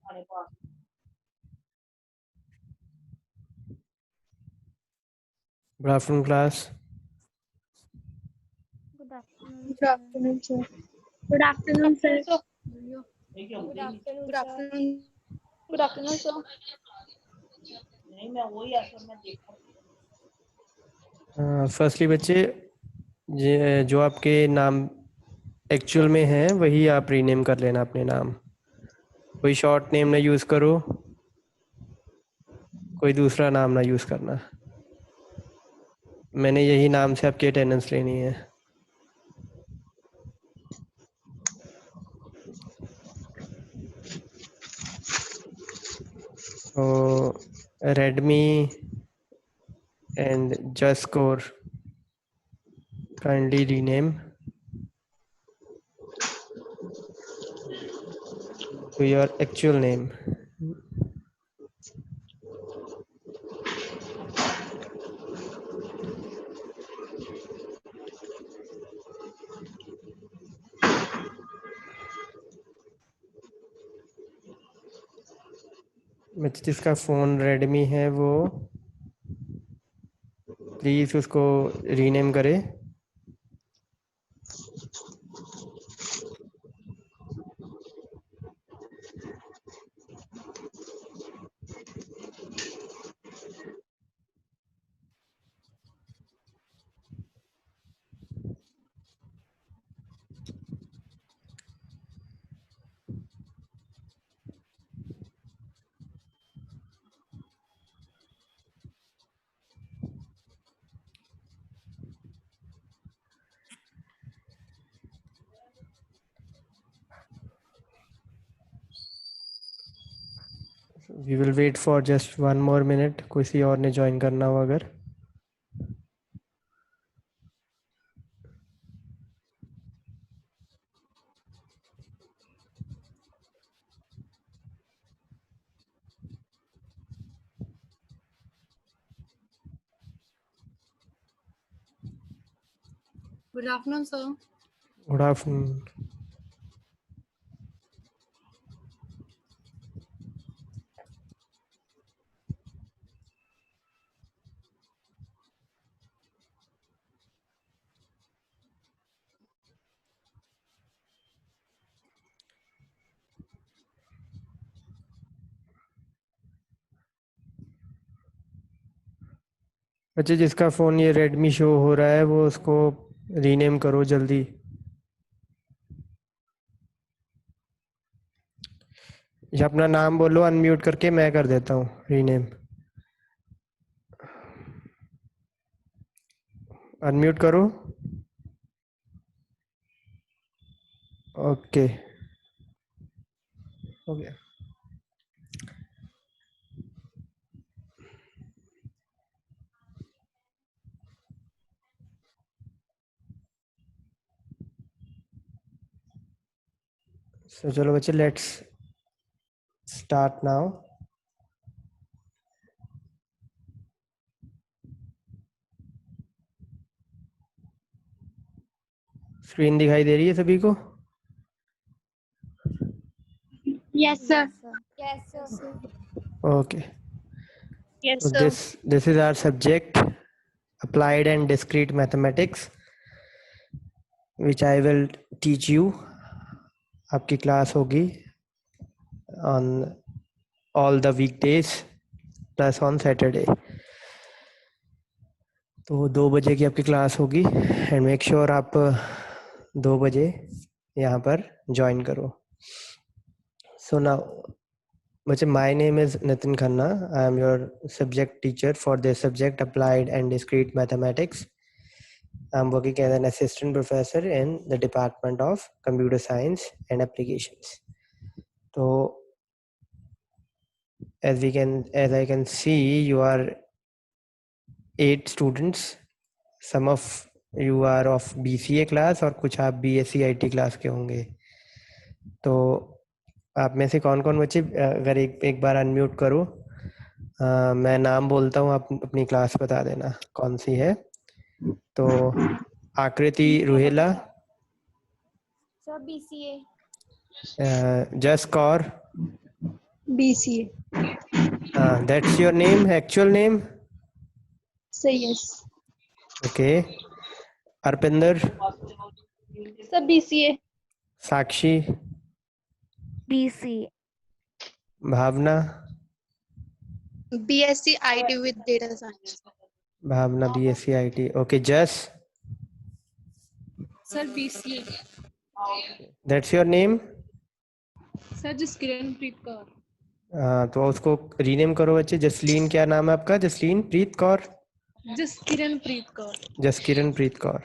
Good afternoon, class. Good afternoon, Good sir. afternoon, sir. Good afternoon, sir. Good afternoon, Good sir. afternoon. Good afternoon, sir. Firstly बच्चे जो आपके नाम actual में है वही आप रीनेम कर लेना अपने नाम। कोई शॉर्ट नेम ना यूज़ करो, कोई दूसरा नाम ना यूज़ करना। मैंने यही नाम से आपकी अटेंडेंस लेनी है। तो Redmi and just score kindly rename to your actual name. बच्चे जिसका फ़ोन रेडमी है वो प्लीज़ उसको रीनेम करे। We will wait for just 1 more minute. किसी और ने ज्वाइन करना हो अगर। Good afternoon, sir. Good afternoon. बच्चे जिसका फ़ोन ये रेडमी शो हो रहा है वो उसको रीनेम करो जल्दी। या अपना नाम बोलो अनम्यूट करके, मैं कर देता हूँ रीनेम। अनम्यूट करो। ओके, हो गया। So चलो बच्चे, लेट्स स्टार्ट नाउ। स्क्रीन दिखाई दे रही है सभी को? Yes, sir. Yes, sir. Okay. Yes, So sir. this is our subject, applied and discrete mathematics, which I will teach you. आपकी क्लास होगी on all the weekdays plus on Saturday. तो 2 बजे की आपकी क्लास होगी एंड मेक श्योर आप 2 बजे यहाँ पर ज्वाइन करो। सो नाउ बच्चे, my name is Nitin Khanna. I am your subject teacher for this subject, applied and discrete mathematics. I am working as an assistant professor in the Department of Computer Science and Applications. So as I can see, you are 8 students. Some of you are of BCA class और कुछ आप BSc IT class के होंगे। तो आप में से कौन कौन बच्चे अगर एक बार अनम्यूट करो, मैं नाम बोलता हूँ, आप अपनी क्लास बता देना कौन सी है। तो आकृति रुहेला, Sir, BCA. जस Kaur, BCA. That's your name, actual name? Say yes. Okay. Arpinder, Sir, BCA. Sakshi, BC. Bhavna, BSc IT with data science. Bhavna BSc IT. Okay, Jas, Sir, BCA. that's your name? Sir, just Kiranpreet Kaur. तो उसको rename करो बच्चे. जसलीन, क्या नाम है आपका? Jasleen Preet Kaur. Just Kiranpreet Kaur. Jaskiran Preet Kaur.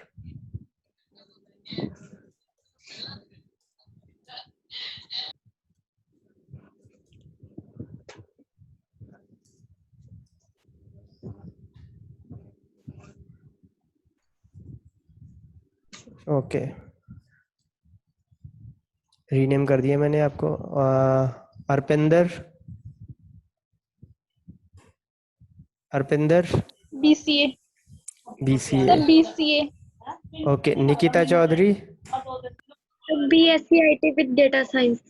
Okay, rename कर दिया मैंने आपको. Arpinder, Arpinder BCA. BCA. Sir, BCA. Okay, Nikita Chaudhary BSc IT with data science.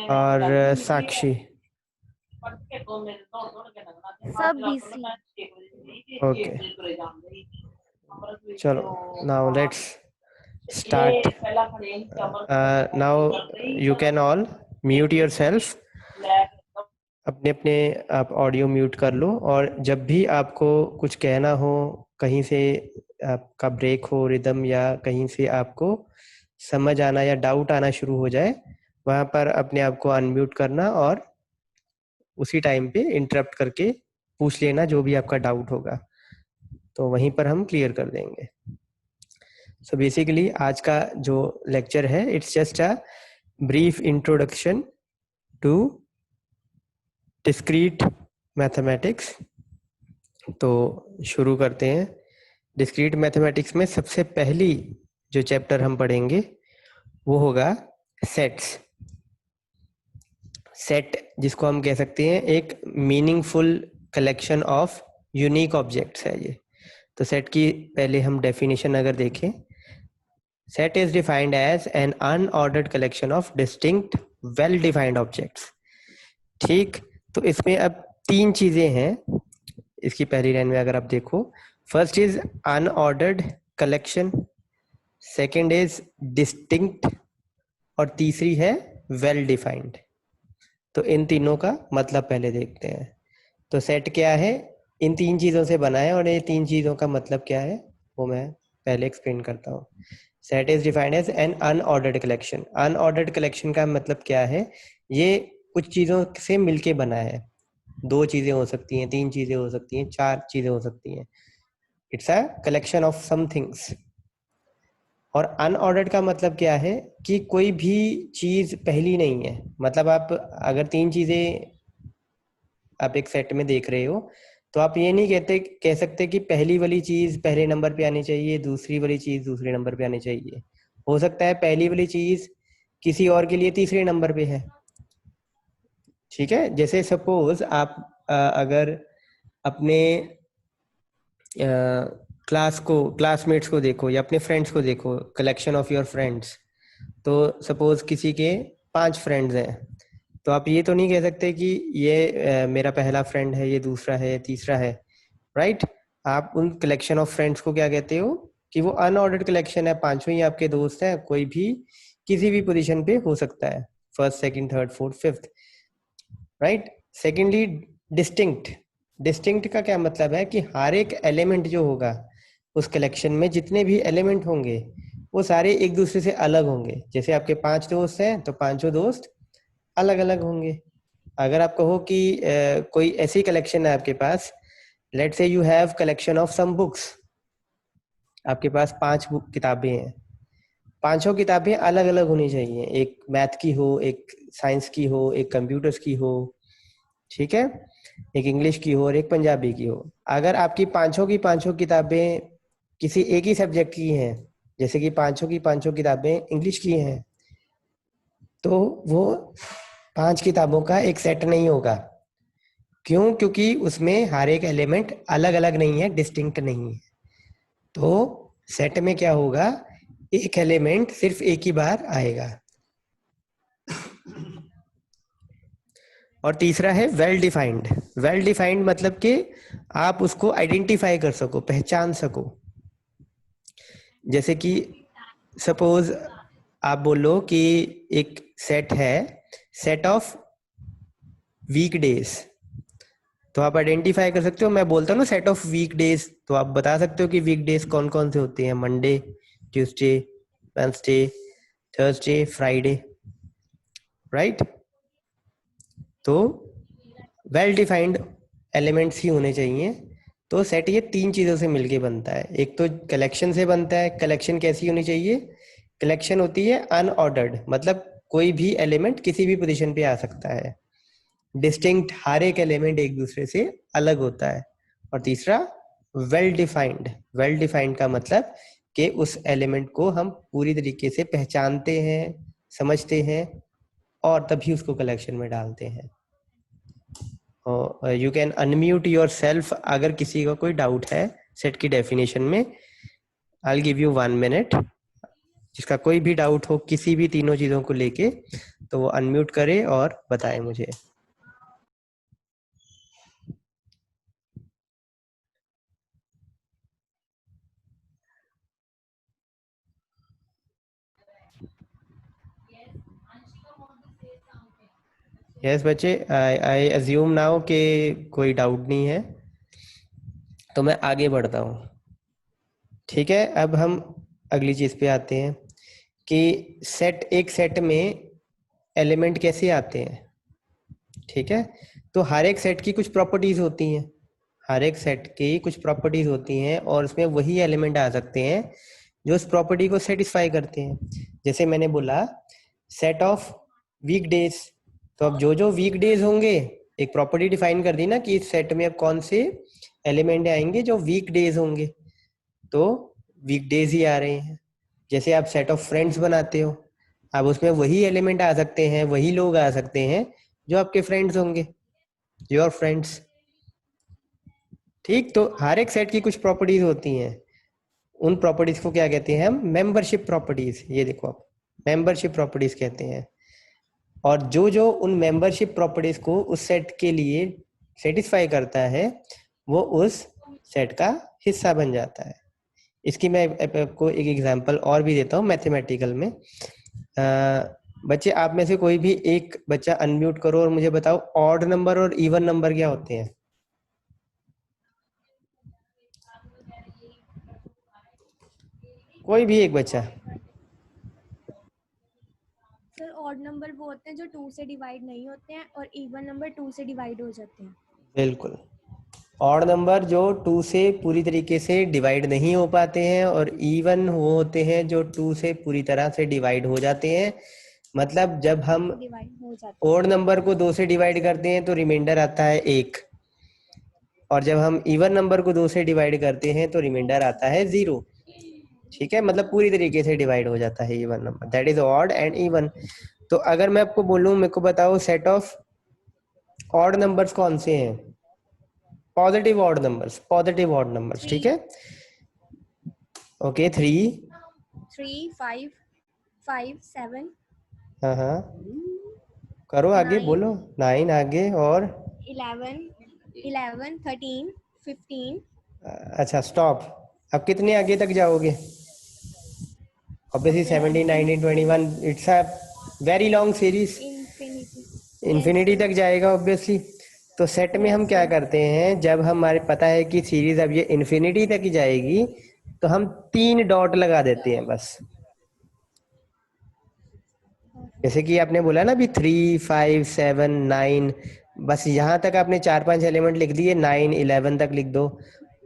और साक्षी. सब BC. ओके, चलो, now let's start. Now you can all mute yourself. अपने अपने आप ऑडियो म्यूट कर लो, और जब भी आपको कुछ कहना हो, कहीं से आपका ब्रेक हो रिदम, या कहीं से आपको समझ आना या डाउट आना शुरू हो जाए, वहाँ पर अपने आप को अनम्यूट करना और उसी टाइम पे इंटरप्ट करके पूछ लेना जो भी आपका डाउट होगा, तो वहीं पर हम क्लियर कर देंगे. सो बेसिकली आज का जो लेक्चर है, it's just a brief introduction to discrete mathematics. तो शुरू करते हैं. डिस्क्रीट मैथमेटिक्स में सबसे पहली जो चैप्टर हम पढ़ेंगे वो होगा सेट्स. सेट जिसको हम कह सकते हैं एक meaningful collection of unique objects है ये. तो सेट की पहले हम डेफिनेशन अगर देखें, set is defined as an unordered collection of distinct well defined objects. ठीक, तो इसमें अब तीन चीजें हैं इसकी पहली लाइन में अगर आप देखो. First is unordered collection, second is distinct, और तीसरी है वेल डिफाइंड. तो इन तीनों का मतलब पहले देखते हैं. तो सेट क्या है, इन तीन चीजों से बना है, और ये तीन चीजों का मतलब क्या है वो मैं पहले एक्सप्लेन करता हूँ. Set is defined as an unordered collection. Unordered collection का मतलब क्या है, ये कुछ चीजों से मिलके बना है. दो चीजें हो सकती हैं, तीन चीजें हो सकती हैं, चार चीजें हो सकती हैं. It's a collection of some things. और अनऑर्डर्ड का मतलब क्या है कि कोई भी चीज पहली नहीं है. मतलब आप अगर तीन चीजें आप एक सेट में देख रहे हो, तो आप ये नहीं कह सकते कि पहली वाली चीज पहले नंबर पे आनी चाहिए, दूसरी वाली चीज दूसरे नंबर पे आनी चाहिए. हो सकता है पहली वाली चीज किसी और के लिए तीसरे नंबर पे है. ठीक है, जैसे सपोज आप अगर अपने क्लासमेट्स को देखो या अपने फ्रेंड्स को देखो, कलेक्शन ऑफ योर फ्रेंड्स. तो सपोज किसी के 5 फ्रेंड्स हैं, तो आप ये तो नहीं कह सकते कि ये मेरा पहला फ्रेंड है, ये दूसरा है, ये तीसरा है. राइट, आप उन कलेक्शन ऑफ फ्रेंड्स को क्या कहते हो कि वो अनऑर्डर्ड कलेक्शन है. पांचों ही आपके दोस्त हैं, कोई भी किसी भी पोजीशन पे हो सकता है, first second third fourth fifth. Right. Secondly distinct. Distinct का क्या मतलब है कि हर एक एलिमेंट जो होगा उस कलेक्शन में, जितने भी एलिमेंट होंगे वो सारे एक दूसरे से अलग होंगे. जैसे आपके 5 दोस्त हैं तो पांचों दोस्त अलग अलग होंगे. अगर आप कहो कि कोई ऐसी कलेक्शन है आपके पास, let's say you have collection of some books. आपके पास 5 किताबें हैं, पांचों किताबें अलग अलग होनी चाहिए. एक मैथ की हो, एक साइंस की हो, एक कंप्यूटर्स की हो, ठीक है, एक इंग्लिश की हो और एक पंजाबी की हो. अगर आपकी पांचों की पांचों किताबें किसी एक ही सब्जेक्ट की हैं, जैसे कि पांचों की पांचों किताबें इंग्लिश की हैं, तो वो 5 किताबों का एक सेट नहीं होगा. क्यों? क्योंकि उसमें हर एक एलिमेंट अलग अलग नहीं है, डिस्टिंक्ट नहीं है. तो सेट में क्या होगा, एक एलिमेंट सिर्फ एक ही बार आएगा. और तीसरा है वेल डिफाइंड। वेल डिफाइंड मतलब कि आप उसको आइडेंटिफाई कर सको, पहचान सको। जैसे कि सपोज आप बोलो कि एक सेट है, सेट ऑफ वीकडेज, तो आप आइडेंटिफाई कर सकते हो। मैं बोलता हूँ ना सेट ऑफ वीकडेज, तो आप बता सकते हो कि वीकडेज कौन कौन से होते हैं, Monday, Tuesday, Wednesday, Thursday, Friday, right. तो वेल डिफाइंड एलिमेंट्स ही होने चाहिए। तो सेट ये तीन चीज़ों से मिलके बनता है। एक तो कलेक्शन से बनता है। कलेक्शन कैसी होनी चाहिए? कलेक्शन होती है अनऑर्डर्ड, मतलब कोई भी एलिमेंट किसी भी पोजीशन पे आ सकता है। डिस्टिंक्ट, हर एक एलिमेंट एक दूसरे से अलग होता है। और तीसरा वेल डिफाइंड। वेल डिफाइंड का मतलब कि उस एलिमेंट को हम पूरी तरीके से पहचानते हैं, समझते हैं, और तभी उसको कलेक्शन में डालते हैं। You can unmute your self अगर किसी का कोई डाउट है सेट की डेफिनेशन में। I give you 1 minute. जिसका कोई भी डाउट हो किसी भी तीनों चीज़ों को लेके, तो वो अनम्यूट करे और बताए मुझे। यस बच्चे, आई अज्यूम नाउ कि कोई डाउट नहीं है, तो मैं आगे बढ़ता हूँ। ठीक है, अब हम अगली चीज़ पे आते हैं कि सेट, एक सेट में एलिमेंट कैसे आते हैं। ठीक है, तो हर एक सेट की कुछ प्रॉपर्टीज होती हैं। हर एक सेट की कुछ प्रॉपर्टीज होती हैं और उसमें वही एलिमेंट आ सकते हैं जो उस प्रॉपर्टी को सेटिस्फाई करते हैं। जैसे मैंने बोला सेट ऑफ वीकडेज, तो अब जो जो वीकडेज होंगे, एक प्रॉपर्टी डिफाइन कर दी ना कि इस सेट में अब कौन से एलिमेंट आएंगे जो वीकडेज होंगे, तो वीकडेज ही आ रहे हैं। जैसे आप सेट ऑफ फ्रेंड्स बनाते हो, अब उसमें वही एलिमेंट आ सकते हैं, वही लोग आ सकते हैं जो आपके फ्रेंड्स होंगे, योर फ्रेंड्स। ठीक, तो हर एक सेट की कुछ प्रॉपर्टीज होती हैं। उन प्रॉपर्टीज को क्या कहते हैं हम? Membership properties. ये देखो आप, मेंबरशिप प्रॉपर्टीज कहते हैं। और जो जो उन मेंबरशिप प्रॉपर्टीज को उस सेट के लिए सेटिस्फाई करता है, वो उस सेट का हिस्सा बन जाता है। इसकी मैं आपको एक एग्जांपल और भी देता हूँ मैथमेटिकल में। बच्चे आप में से कोई भी एक बच्चा अनम्यूट करो और मुझे बताओ ऑड नंबर और इवन नंबर क्या होते हैं। कोई भी एक बच्चा। सर ऑड नंबर वो होते हैं जो 2 से डिवाइड नहीं होते हैं और इवन नंबर 2 से डिवाइड हो जाते हैं। बिल्कुल, ऑड नंबर जो 2 से पूरी तरीके से डिवाइड नहीं हो पाते हैं, और इवन वो होते हैं जो 2 से पूरी तरह से डिवाइड हो जाते हैं। मतलब जब हम डिवाइड हो जाते हैं। ओड नंबर को 2 से डिवाइड करते हैं तो रिमाइंडर आता है 1, और जब हम इवन नंबर को 2 से डिवाइड करते हैं तो रिमाइंडर आता है 0। ठीक है, मतलब पूरी तरीके से डिवाइड हो जाता है even number, that is odd and even. तो अगर मैं आपको बोलूं, मेरे को बताओ सेट ऑफ ऑड नंबर्स कौन से हैं? Positive odd numbers, positive odd numbers. ठीक है, ओके, 3, 3, 5, 5, 7, हाँ हाँ, करो आगे, 9, बोलो। 9 आगे, और 11, 11, 13, 15, अच्छा स्टॉप। अब कितने आगे तक जाओगे? Obviously 17, 19, 21, it's a very long series, infinity. Infinity तक जाएगा ऑब्वियसली। तो सेट में हम Yes, क्या sir. करते हैं, जब हमारे पता है कि सीरीज अब ये इन्फिनिटी तक ही जाएगी, तो हम 3 डॉट लगा देते हैं बस। जैसे कि आपने बोला ना अभी 3, 5, 7, 9, बस यहाँ तक आपने 4-5 एलिमेंट लिख दिए, 9, 11 तक लिख दो।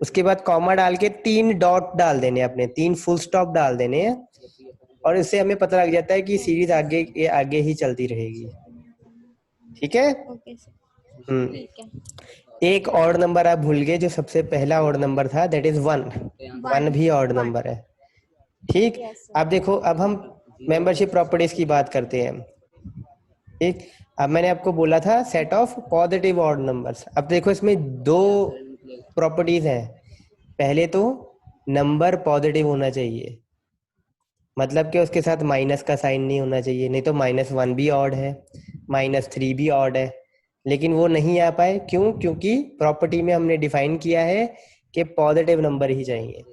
उसके बाद कॉमा डाल के 3 डॉट डाल देने, अपने 3 फुल स्टॉप डाल देने हैं, और इससे हमें पता लग जाता है कि सीरीज आगे ये आगे ही चलती रहेगी। ठीक है। ओके सर, हम्म, ठीक है। एक ऑड नंबर आप भूल गए, जो सबसे पहला ऑड नंबर था, दैट इज 1। 1 भी ऑड 1, नंबर है। ठीक, yes sir. अब देखो, अब हम मेंबरशिप प्रॉपर्टीज की बात करते हैं। ठीक, अब मैंने आपको बोला था set of positive odd numbers. अब देखो इसमें 2 प्रॉपर्टीज हैं। पहले तो नंबर पॉजिटिव होना चाहिए, मतलब कि उसके साथ माइनस का साइन नहीं होना चाहिए, नहीं तो -1 भी ऑड है, -3 भी ऑड है, लेकिन वो नहीं आ पाए। क्यों? क्योंकि प्रॉपर्टी में हमने डिफाइन किया है कि पॉजिटिव नंबर ही चाहिए,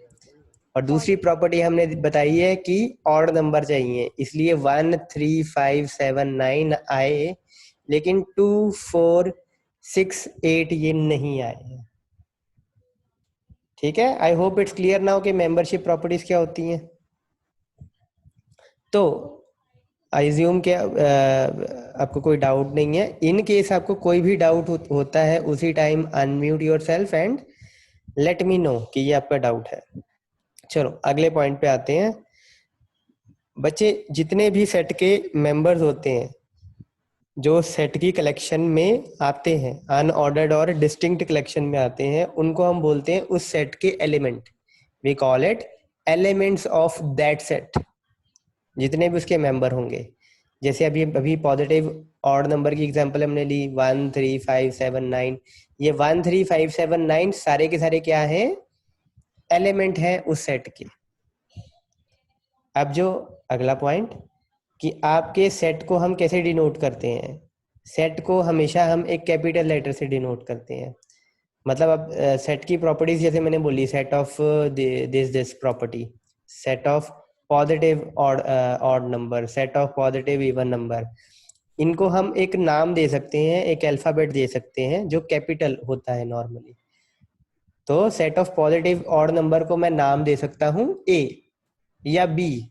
और दूसरी प्रॉपर्टी हमने बताई है कि ऑड नंबर चाहिए, इसलिए 1 3 5 7 9 आए, लेकिन 2 4 6 8 ये नहीं आए। ठीक है, I hope it's clear now कि मेंबरशिप प्रॉपर्टीज क्या होती हैं। तो आई ज्यूम के आपको कोई डाउट नहीं है। इन केस आपको कोई भी डाउट होता है, उसी time unmute yourself and let me no कि ये आपका डाउट है। चलो अगले पॉइंट पे आते हैं। बच्चे, जितने भी सेट के मेंबर्स होते हैं जो सेट की कलेक्शन में आते हैं, अनऑर्डर्ड और डिस्टिंक्ट कलेक्शन में आते हैं, उनको हम बोलते हैं उस सेट के element. We call it elements of that set. जितने भी उसके मेंबर होंगे, जैसे अभी पॉजिटिव ऑड नंबर की एग्जांपल हमने ली 1 3 5 7 9, ये 1 3 5 7 9 सारे के सारे क्या हैं? एलिमेंट है उस सेट के। अब जो अगला पॉइंट कि आपके सेट को हम कैसे डिनोट करते हैं। सेट को हमेशा हम एक कैपिटल लेटर से डिनोट करते हैं। मतलब अब सेट की प्रॉपर्टीज जैसे मैंने बोली, set of this property, set of positive odd number, set of positive even number, इनको हम एक नाम दे सकते हैं, एक अल्फाबेट दे सकते हैं जो कैपिटल होता है नॉर्मली। तो set of positive odd number को मैं नाम दे सकता हूँ ए या बी,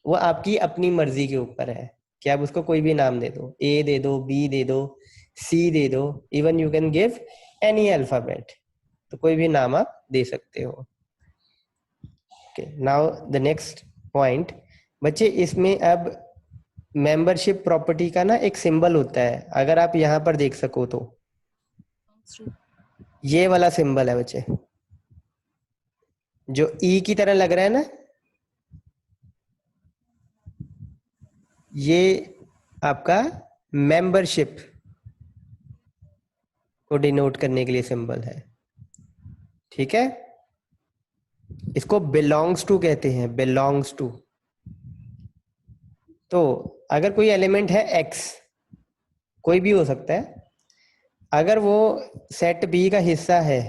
वो आपकी अपनी मर्जी के ऊपर है कि आप उसको कोई भी नाम दे दो, ए दे दो, बी दे दो, सी दे दो, even you can give any alphabet, तो कोई भी नाम आप दे सकते हो। Okay, now the next point. बच्चे, इसमें अब मेंबरशिप प्रॉपर्टी का ना एक सिंबल होता है, अगर आप यहाँ पर देख सको तो ये वाला सिंबल है बच्चे, जो ई की तरह लग रहा है ना, ये आपका मेंबरशिप को डिनोट करने के लिए सिंबल है। ठीक है, इसको बिलोंग्स टू कहते हैं, बिलोंग्स टू। तो अगर कोई एलिमेंट है एक्स, कोई भी हो सकता है, अगर वो सेट बी का हिस्सा है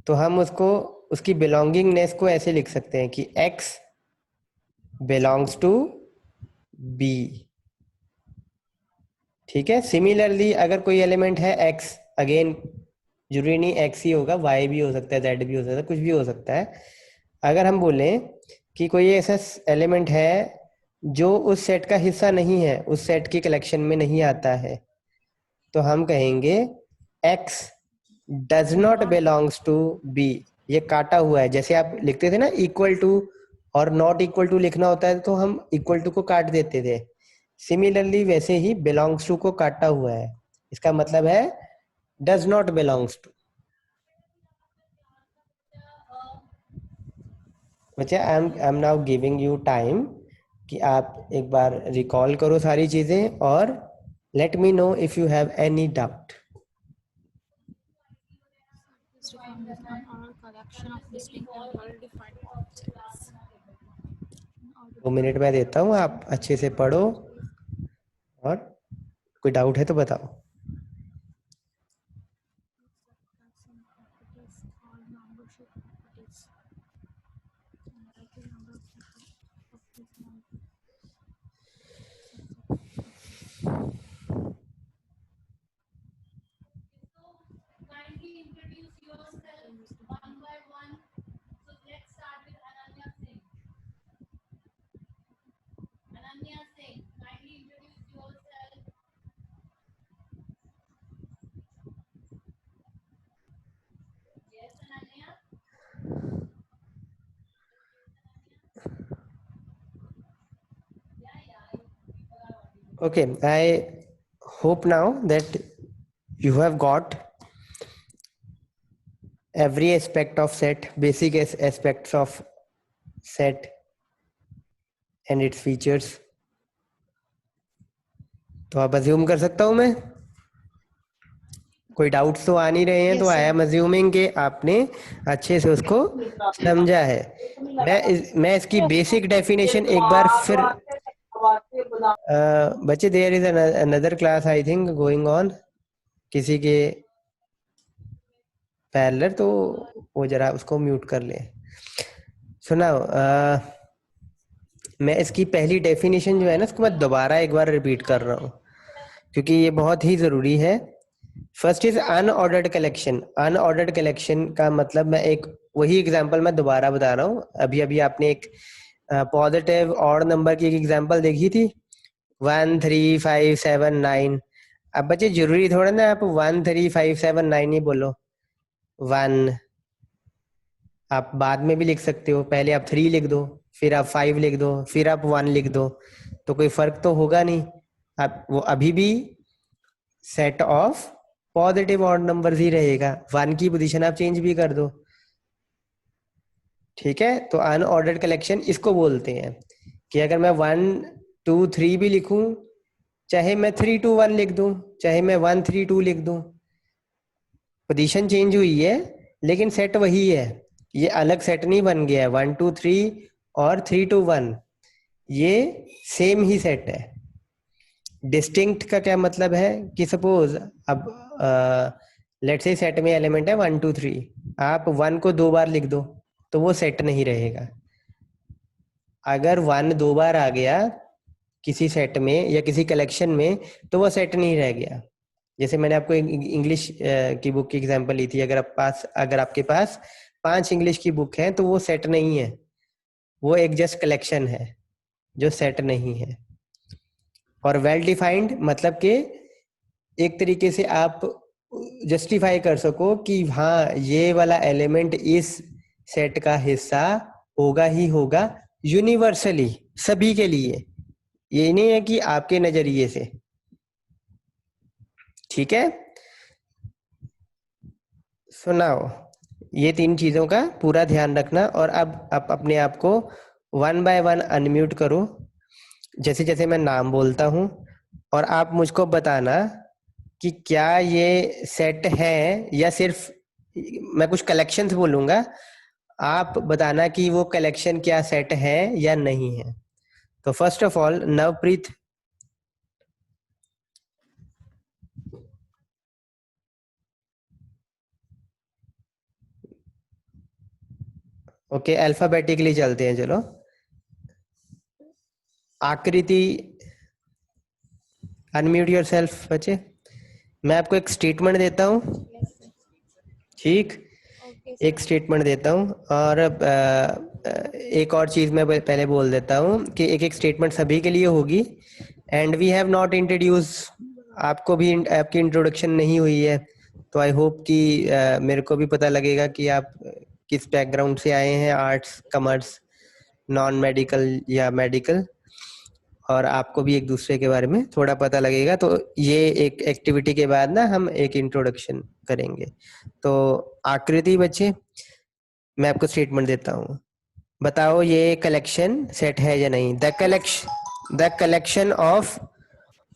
तो हम उसको, उसकी बिलोंगिंगनेस को ऐसे लिख सकते हैं कि एक्स बिलोंग्स टू बी। ठीक है, सिमिलरली अगर कोई एलिमेंट है एक्स, अगेन जरूरी नहीं एक्स ही होगा, वाई भी हो सकता है, जेड भी हो सकता है, कुछ भी हो सकता है। अगर हम बोलें कि कोई ऐसा एलिमेंट है जो उस सेट का हिस्सा नहीं है, उस सेट की कलेक्शन में नहीं आता है, तो हम कहेंगे x does not belongs to B. ये काटा हुआ है, जैसे आप लिखते थे ना इक्वल टू और नॉट इक्वल टू लिखना होता है तो हम इक्वल टू को काट देते थे, सिमिलरली वैसे ही बिलोंग्स टू को काटा हुआ है, इसका मतलब है डज नॉट बिलोंग्स टू। बच्चा, I am now giving you time कि आप एक बार रिकॉल करो सारी चीजें और let me know if you have any doubt. दो मिनट में देता हूँ, आप अच्छे से पढ़ो और कोई डाउट है तो बताओ। Okay, I hope now that you have got every aspect of set, basic aspects of set and its features. तो आप अज्यूम कर सकता हूं मैं, कोई डाउट्स तो आ नहीं रहे हैं, तो आई एम अज्यूमिंग कि आपने अच्छे से उसको समझा है। मैं इसकी बेसिक डेफिनेशन एक बार फिर बच्चे there is another class I think going on किसी के पैरेलल, तो वो जरा उसको म्यूट कर ले। सुनाओ, मैं इसकी पहली डेफिनेशन जो है ना उसको मैं दोबारा एक बार रिपीट कर रहा हूँ क्योंकि ये बहुत ही ज़रूरी है। First is unordered collection. Unordered collection का मतलब मैं एक वही एग्जांपल मैं दोबारा बता रहा हूँ। अभी अभी आपने एक पॉजिटिव ऑड नंबर की एक एग्जांपल देखी थी 1 3 5 7 9। अब बच्चे जरूरी थोड़ा ना आप 1 3 5 7 9 ही बोलो। 1 आप बाद में भी लिख सकते हो, पहले आप 3 लिख दो, फिर आप 5 लिख दो, फिर आप 1 लिख दो, तो कोई फर्क तो होगा नहीं। आप वो अभी भी set of positive odd numbers ही रहेगा। 1 की पोजीशन आप चेंज भी कर दो, ठीक है। तो अनऑर्डर्ड कलेक्शन इसको बोलते हैं कि अगर मैं 1 2 3 भी लिखूं, चाहे मैं 3 2 1 लिख दूं, चाहे मैं 1 3 2 लिख दूं, पोजीशन चेंज हुई है लेकिन सेट वही है। ये अलग सेट नहीं बन गया है। 1 2 3 और 3 2 1 ये सेम ही सेट है। डिस्टिंक्ट का क्या मतलब है कि सपोज अब लेट्स से सेट में एलिमेंट है 1 2 3, आप 1 को 2 बार लिख दो तो वो सेट नहीं रहेगा। अगर 1 2 बार आ गया किसी सेट में या किसी कलेक्शन में तो वो सेट नहीं रह गया। जैसे मैंने आपको इंग्लिश की बुक की एग्जांपल ली थी, अगर आपके पास 5 इंग्लिश की बुक है तो वो सेट नहीं है, वो एक जस्ट कलेक्शन है जो सेट नहीं है। और वेल डिफाइंड मतलब कि एक तरीके से आप जस्टिफाई कर सको कि हाँ ये वाला एलिमेंट इस सेट का हिस्सा होगा ही होगा, यूनिवर्सली सभी के लिए। ये नहीं है कि आपके नजरिए से, ठीक है। सुनाओ, ये 3 चीजों का पूरा ध्यान रखना। और अब आप अपने आप को 1 बाय 1 अनम्यूट करो जैसे जैसे मैं नाम बोलता हूं, और आप मुझको बताना कि क्या ये सेट है या सिर्फ मैं कुछ कलेक्शंस बोलूंगा, आप बताना कि वो कलेक्शन क्या सेट है या नहीं है। तो first of all Navpreet, okay alphabetically चलते हैं चलो। आकृति, अनम्यूट योरसेल्फ बच्चे। मैं आपको एक स्टेटमेंट देता हूँ, ठीक, एक स्टेटमेंट देता हूँ। और एक और चीज मैं पहले बोल देता हूँ कि एक एक स्टेटमेंट सभी के लिए होगी। And we have not introduce, आपको भी आपकी इंट्रोडक्शन नहीं हुई है, तो आई होप कि मेरे को भी पता लगेगा कि आप किस बैकग्राउंड से आए हैं, आर्ट्स कॉमर्स नॉन मेडिकल या मेडिकल, और आपको भी एक दूसरे के बारे में थोड़ा पता लगेगा। तो ये एक एक्टिविटी के बाद ना हम एक इंट्रोडक्शन करेंगे। तो आकृति बच्चे, मैं आपको स्टेटमेंट देता हूँ, बताओ ये कलेक्शन सेट है या नहीं। The collection of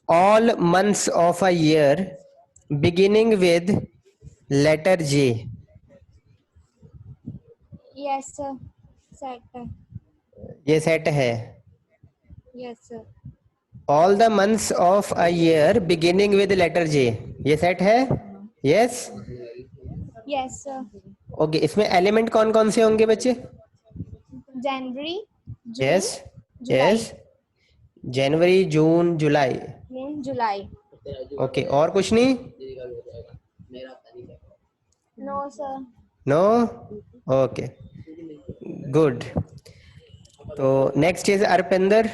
all months of a year beginning with letter J. Yes sir, set है। ये सेट है। Yes sir. All the months of a year beginning with letter J, ये सेट है। Yes yes sir. Okay, इसमें element कौन कौन से होंगे बच्चे। जनवरी, जून, यस जुलाई। यस, जनवरी जून जुलाई। जुलाई। ओके, और कुछ नहीं। No sir. No, okay good. तो नेक्स्ट इज अर्पिंदर।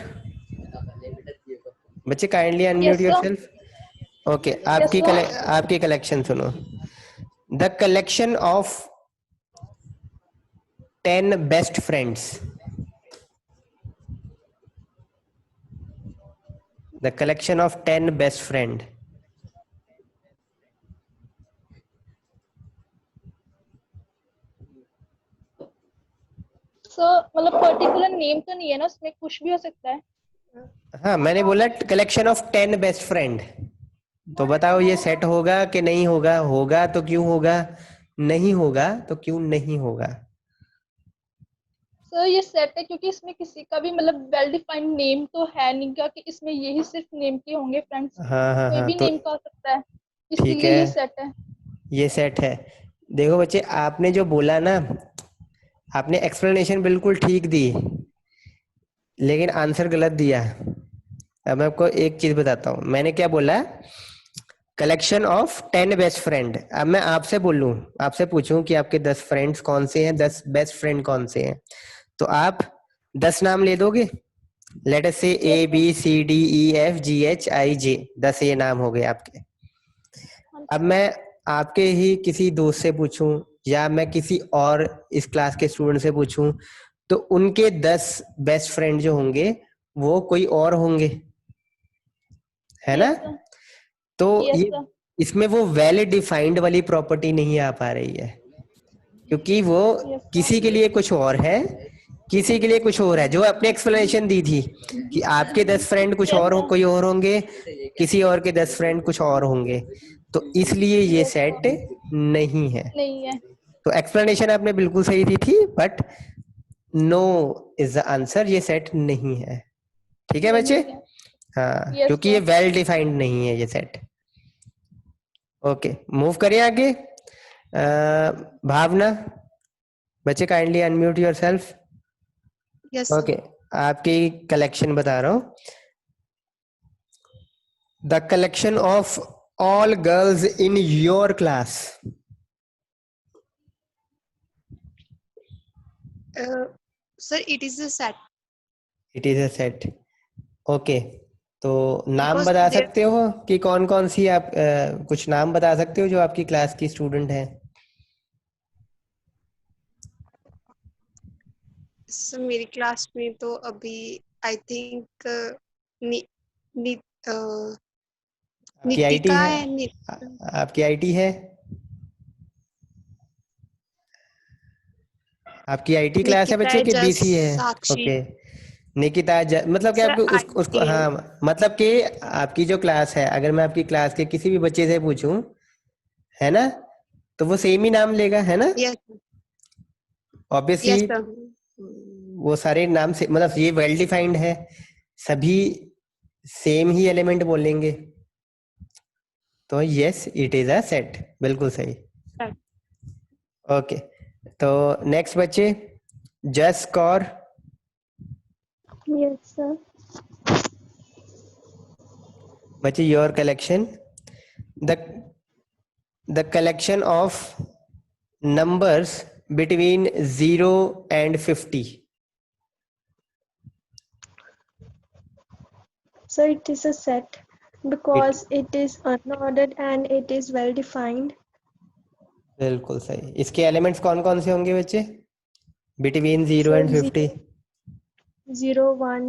बच्चे kindly unmute Yes, sir. Yourself. Okay, Yes, sir. आपकी कलेक्शन सुनो। The collection of 10 best friends. The collection of 10 best friend. So, मतलब पर्टिकुलर नेम तो नहीं है ना, उसमें कुछ भी हो सकता है। हाँ, मैंने बोला कलेक्शन ऑफ 10 बेस्ट फ्रेंड। तो बताओ ये सेट होगा कि नहीं होगा, होगा तो क्यों होगा, नहीं होगा तो क्यों नहीं होगा। सर ये सेट है क्योंकि इसमें किसी का भी मतलब वेल डिफाइंड नेम तो है नहीं, क्या कि इसमें यही सिर्फ नेम के होंगे फ्रेंड्स, हाँ हाँ कोई हाँ, भी तो नेम का हो सकता है, ठीक इसीलिए है, ये सेट है। ये सेट है। देखो बच्चे, आपने जो बोला ना, आपने एक्सप्लेनेशन बिल्कुल ठीक दी, लेकिन आंसर गलत दिया। अब मैं आपको एक चीज बताता हूँ, मैंने क्या बोला, कलेक्शन ऑफ 10 बेस्ट फ्रेंड। अब मैं आपसे बोलूं, आपसे पूछूं कि आपके 10 फ्रेंड्स कौन से हैं, 10 बेस्ट फ्रेंड कौन से हैं, तो आप 10 नाम ले दोगे। Let us say yes A sir. B C D E F G H I J, 10 ये नाम हो गए आपके। हाँ अब सर। मैं आपके ही किसी दोस्त से पूछूं, या मैं किसी और इस क्लास के स्टूडेंट से पूछूं, तो उनके 10 बेस्ट फ्रेंड जो होंगे वो कोई और होंगे, है ना। Yes sir. तो यस ये, सर। इसमें वो वैल डिफाइंड वाली प्रॉपर्टी नहीं आ पा रही है, क्योंकि वो यस सर। किसी के लिए कुछ और है, किसी के लिए कुछ और है। जो आपने एक्सप्लेनेशन दी थी कि आपके 10 फ्रेंड कुछ यस और हो, सर। कोई और होंगे, किसी और के 10 फ्रेंड कुछ और होंगे, तो इसलिए ये यस सेट सर। नहीं है। नहीं है। तो एक्सप्लेनेशन आपने बिल्कुल सही दी थी, but no is the answer, ये सेट नहीं है। ठीक है बच्चे। नहीं है। हाँ, यस क्योंकि ये सर। वेल डिफाइंड नहीं है ये सेट। ओके, मूव करिए आगे। भावना, बच्चे kindly unmute your self. Yes sir. Okay, आपकी कलेक्शन बता रहा हूँ। The collection of all girls in your class. Sir it is a set it is a set. Okay, तो नाम बिकॉज बता देयर सकते हो कि कौन कौन सी, आप कुछ नाम बता सकते हो जो आपकी क्लास की स्टूडेंट हैं। सर मेरी क्लास में तो अभी आई थिंक नि, नि, अ, आपकी आईटी नितिका है, है आपकी आईटी है, आपकी आईटी क्लास है निकिता बच्चे है, के जस, बीसी है। साक्षी। ओके, निकिता मतलब कि सर आपको उसको, आईटी है। हाँ, मतलब कि आपकी जो क्लास है, अगर मैं आपकी क्लास के किसी भी बच्चे से पूछूं, है ना, तो वो सेम ही नाम लेगा, है ना। यस। Obviously yes sir. वो सारे नाम से, मतलब ये वेल डिफाइंड है, सभी सेम ही एलिमेंट बोलेंगे, तो yes it is a set, बिल्कुल सही। ओके, तो नेक्स्ट बच्चे, जस कौर। Yes, sir. बच्चे, your collection, the the collection of numbers between 0 and 50. So it is a set It, because it is unordered and it is well defined. बिल्कुल सही। इसके elements कौन कौन से होंगे बच्चे, between 0 So and 50? 0, 1,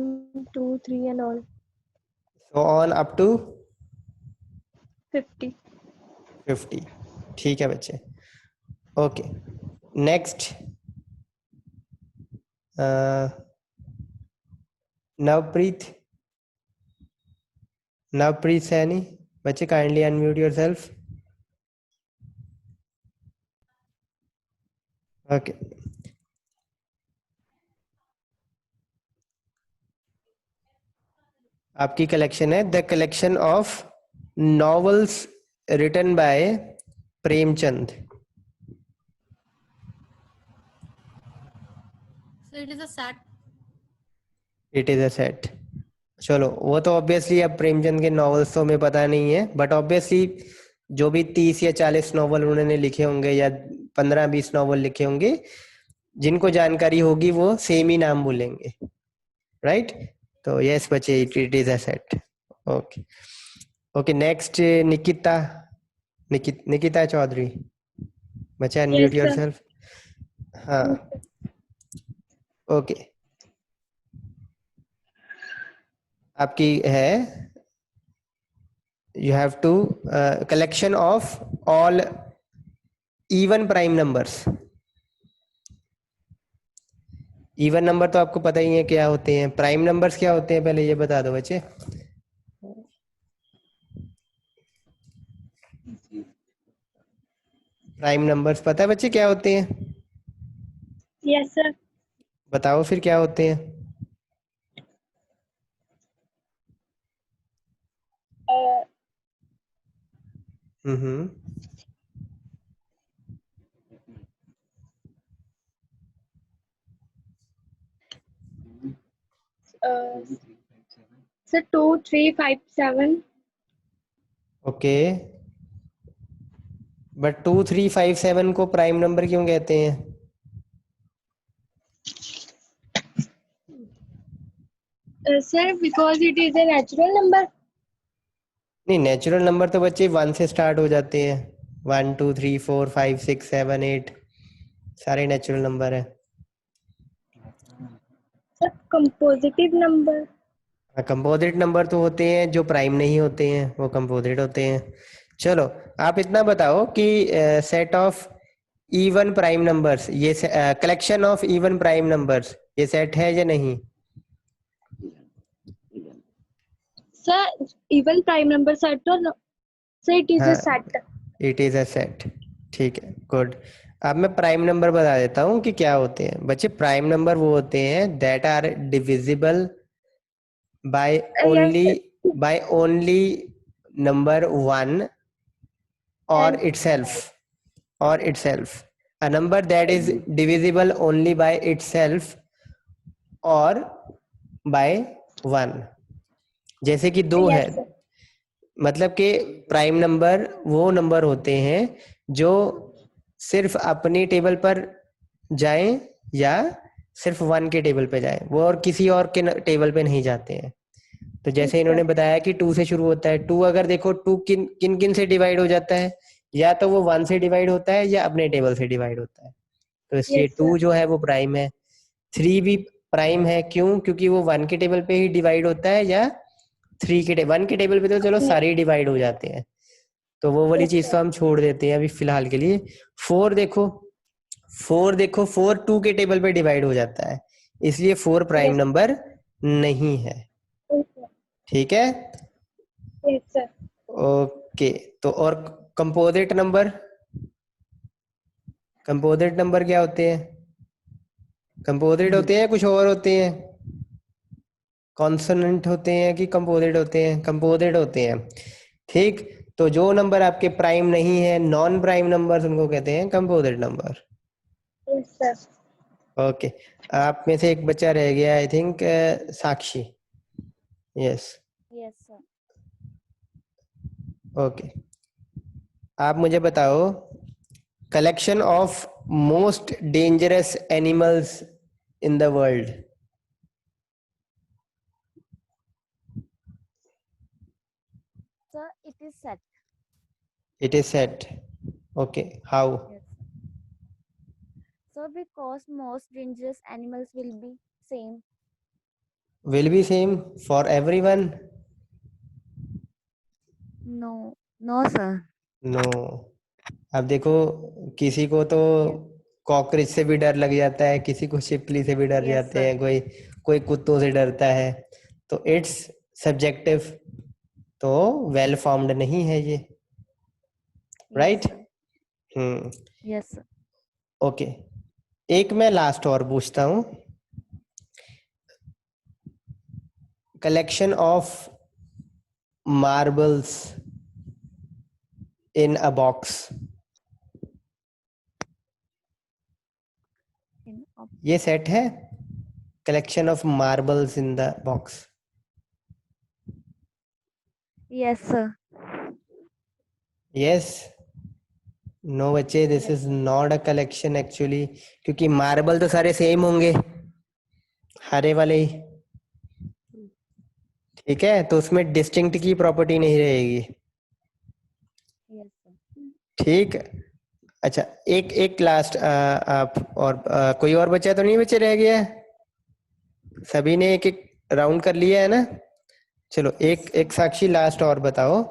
2, 3 and all. So on up to 50. 50। ठीक है बच्चे। Okay, next, Navpreet, Navpreet Saini. बच्चे kindly unmute yourself. Okay, आपकी कलेक्शन है the collection of novels written by Premchand. So it is a set. It is a set. चलो, वो तो obviously अब प्रेमचंद के नॉवेल्स तो हमें पता नहीं है, बट ऑब्वियसली जो भी 30 या 40 नॉवल उन्होंने लिखे होंगे, या 15-20 नॉवल लिखे होंगे, जिनको जानकारी होगी वो सेम ही नाम बोलेंगे, राइट। तो यस बच्चे, it is a set. Okay, okay, next, Nikita, Nikita Chaudhary. बच्चा Yes, अनम्यूट sir. योरसेल्फ। हाँ, ओके, आपकी है, you have to collection of all even prime numbers। Even number तो आपको पता ही है क्या होते हैं, प्राइम नंबर्स क्या होते हैं, पहले ये बता दो बच्चे। प्राइम नंबर्स पता है बच्चे क्या होते हैं? Yes, sir. बताओ फिर क्या होते हैं। हम्म। सर 2 3 5 7। ओके, बट 2 3 5 7 को प्राइम नंबर क्यों कहते हैं? Sir because it is a natural number. नहीं, नेचुरल नंबर तो बच्चे 1 से स्टार्ट हो जाते हैं। 1 2 3 4 5 6 7 8 सारे नेचुरल नंबर है। Sir compositive number. Composite number तो होते हैं जो प्राइम नहीं होते हैं, वो कंपोजिट होते हैं। चलो, आप इतना बताओ कि set of even prime numbers, ये collection of even prime numbers, ये सेट है या नहीं? Sir even prime number set और सर इट इज ए हाँ, set. It is a set. ठीक है, गुड। अब मैं प्राइम नंबर बता देता हूँ कि क्या होते हैं। बच्चे, प्राइम नंबर वो होते हैं that are divisible by yes only number 1 or and itself, a number that is divisible only by itself or by 1। जैसे कि 2 है, यस सर। मतलब कि प्राइम नंबर वो नंबर होते हैं जो सिर्फ अपनी टेबल पर जाएं या सिर्फ 1 के टेबल पे जाएं, वो और किसी और के टेबल पे नहीं जाते हैं। तो जैसे इन्होंने बताया कि 2 से शुरू होता है, 2 अगर देखो 2 किन किन किन से डिवाइड हो जाता है, या तो वो 1 से डिवाइड होता है या अपने टेबल से डिवाइड होता है। तो इसलिए यस 2 सर। जो है वो प्राइम है। 3 भी प्राइम है, क्यों? क्योंकि वो 1 के टेबल पे ही डिवाइड होता है, या 1 के टेबल पे तो चलो सारे ही डिवाइड हो जाते हैं, तो वो वाली यस चीज तो सर। हम छोड़ देते हैं अभी फिलहाल के लिए। 4 देखो, 4 2 के टेबल पे डिवाइड हो जाता है, इसलिए 4 प्राइम यस नंबर नहीं है। ठीक है, यस सर। ओके। तो और कंपोजिट नंबर, कंपोजिट नंबर क्या होते हैं? कंपोजिट होते हैं कुछ और होते हैं? कॉन्सोनेंट होते हैं कि कंपोजिट होते हैं? कंपोजिट होते हैं। ठीक, तो जो नंबर आपके प्राइम नहीं है, नॉन प्राइम नंबर, उनको कहते हैं composite number. Yes sir. Okay, आप में से एक बच्चा रह गया, I think Sakshi. Yes, yes sir. Okay. आप मुझे बताओ, collection of most dangerous animals in the world. Sir, it is set. It is set, okay, how? Yes. So because most dangerous animals will be same. Will be same for everyone? No, no sir. No. अब देखो, किसी को तो Yes. Cockroach से भी डर लग जाता है, किसी को छिपकली से भी डर Yes, जाते sir. हैं, कोई कोई कुत्तों से डरता है। तो इट्स सब्जेक्टिव, तो वेल फॉर्म्ड नहीं है ये, Yes, right? sir. Hmm, Yes sir. Okay. एक मैं लास्ट और पूछता हूँ, collection of marbles in a box, In op- ये सेट है? Collection of marbles in the box. Yes sir. Yes, no बच्चे, this is not a collection actually, क्योंकि marble तो सारे सेम होंगे, हरे वाले ही। ठीक है, तो उसमें डिस्टिंक्ट की प्रॉपर्टी नहीं रहेगी। Yes sir. ठीक, अच्छा, एक एक लास्ट, आप और कोई और बच्चा तो नहीं बच्चे रह गया है? सभी ने एक एक राउंड कर लिया है ना? चलो, एक एक साक्षी लास्ट और बताओ,